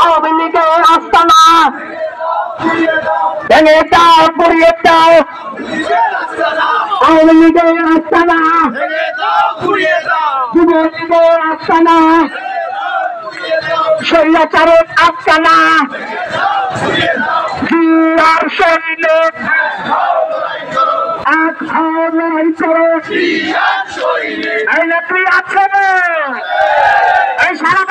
আওয়ামী লীগের আস্তানা ভেঙে দাও, পুড়িয়ে দাও। আওয়ামী লীগের আস্তানা, যুবলীগের আস্তানা, স্বৈরাচারের আস্তানা, আর সৈনিক এক লড়াই করো। এই নেত্রী আছে, এই সারা